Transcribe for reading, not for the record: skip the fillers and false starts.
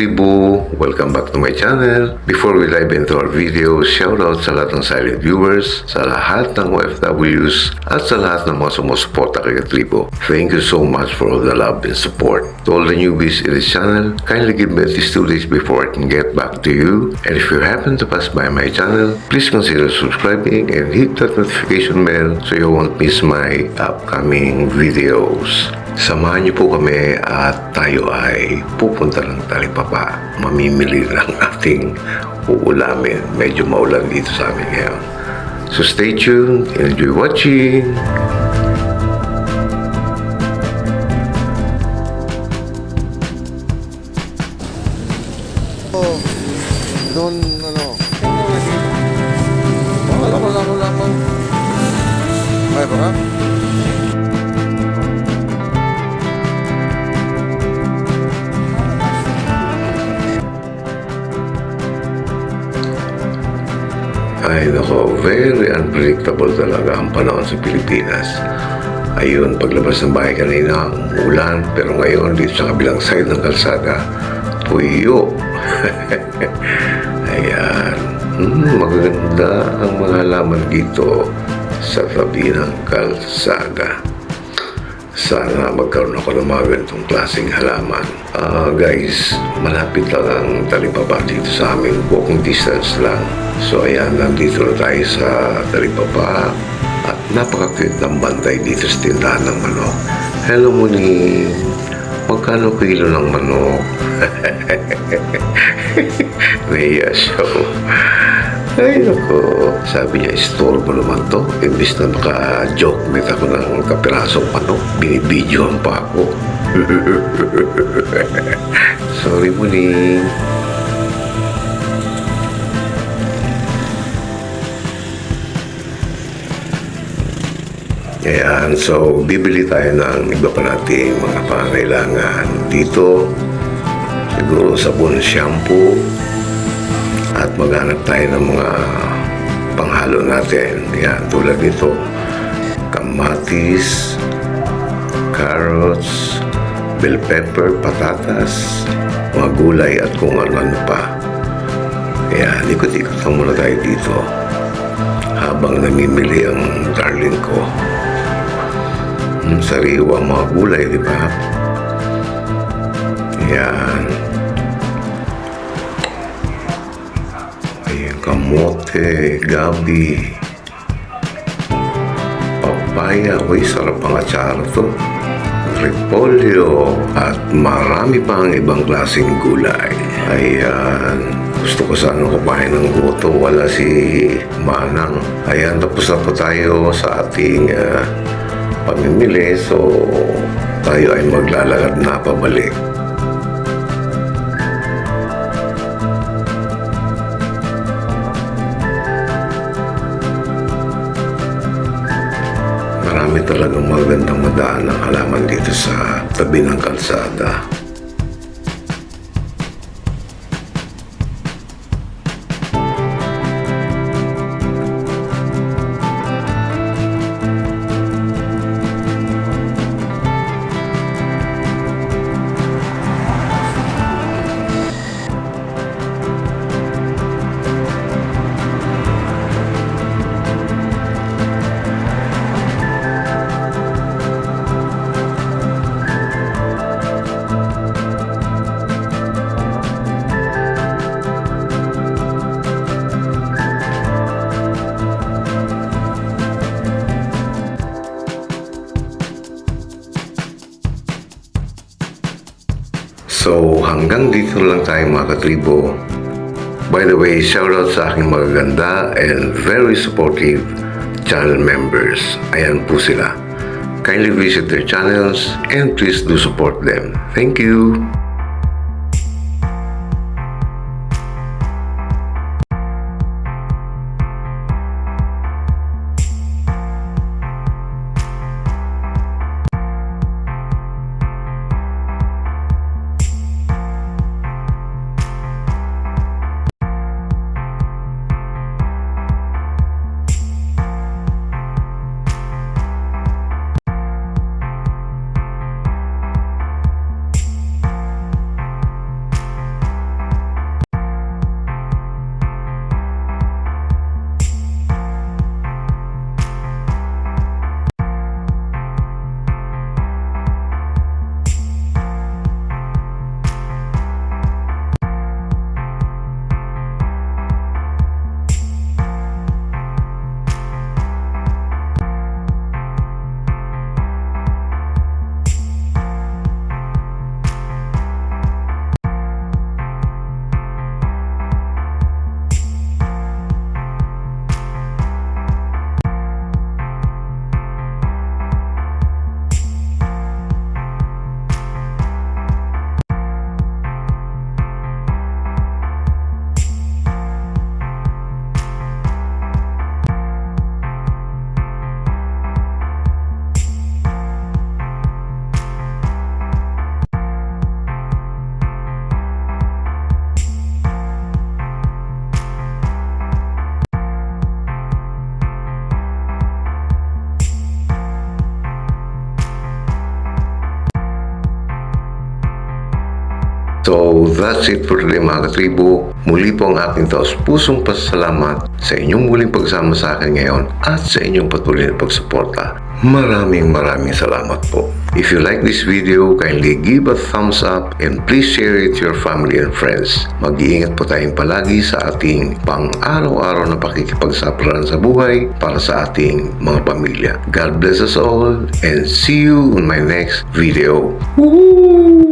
Tribu! Welcome back to my channel. Before we dive into our video, shoutout sa lahat ng silent viewers, sa lahat ng OFWs, at sa lahat ng mga sumusuporta kay Tribu. Thank you so much for all the love and support. To all the newbies in this channel, kindly give me at least 2 days before I can get back to you. And if you happen to pass by my channel, please consider subscribing and hit that notification bell so you won't miss my upcoming videos. Samahan niyo po kami at tayo ay pupunta ng Talipapa. Mamimili ng ating uulamin. Medyo maulan dito sa amin ngayon. So stay tuned and enjoy watching! Doon, ano? Ano lamang? Ay, baka? Ay nako, very unpredictable talaga ang panahon sa Pilipinas. Ayun, paglabas ng bahay kanina, ulan, pero ngayon dito sa kabilang side ng kalsada, tuyo. Ayan, magaganda ang mga halaman dito sa tabi ng kalsada. Sana magkaroon ako ng mga ganitong klaseng halaman. Guys, malapit lang ang Talipapa dito sa amin. Walking distance lang. So ayan, nandito na tayo sa Talipapa. At napaka-cute ng bantay dito sa tindahan ng manok. Hello, Muning. Magkano kilo ng manok? Naiya siya. Ay, naku. Sabi niya, istorbo naman to. Imbis na maka-joke met ako ng kapirasong manok, binibidyohan pa ako. Sorry, Muning. Ayan, so bibili tayo ng iba pa nating mga pangangailangan dito. Siguro sabon, shampoo, at maghanap tayo ng mga panghalo natin. Yan, tulad nito, kamatis, carrots, bell pepper, patatas, mga gulay at kung ano-ano pa. Yan, ikot-ikot lang muna tayo dito habang namimili ang darling ko. Sariwa mga gulay, di ba? Yan. Kamote, gabi, papaya, uy, sarap ang atsara to, repolyo, at marami pang ibang klaseng gulay. Ayan, gusto ko sana kumain ng goto, wala si Manang. Ayan, tapos na po tayo sa ating pamimili, so tayo ay maglalakad na pabalik. Marami talagang magandang madaan ng halaman dito sa tabi ng kalsada. So, hanggang dito lang tayo mga katribo. By the way, shoutout sa aking magaganda and very supportive channel members. Ayan po sila. Kindly visit their channels and please do support them. Thank you! So that's it for today mga katribo. Muli po ang aking taos-pusong pasasalamat sa inyong muling pagsama sa akin ngayon at sa inyong patuloy na pagsuporta. Maraming salamat po. If you like this video, kindly give a thumbs up and please share it to your family and friends. Mag-iingat po tayong palagi sa ating pang-araw-araw na pakikipagsapalaran sa buhay para sa ating mga pamilya. God bless us all and see you in my next video. Woohoo!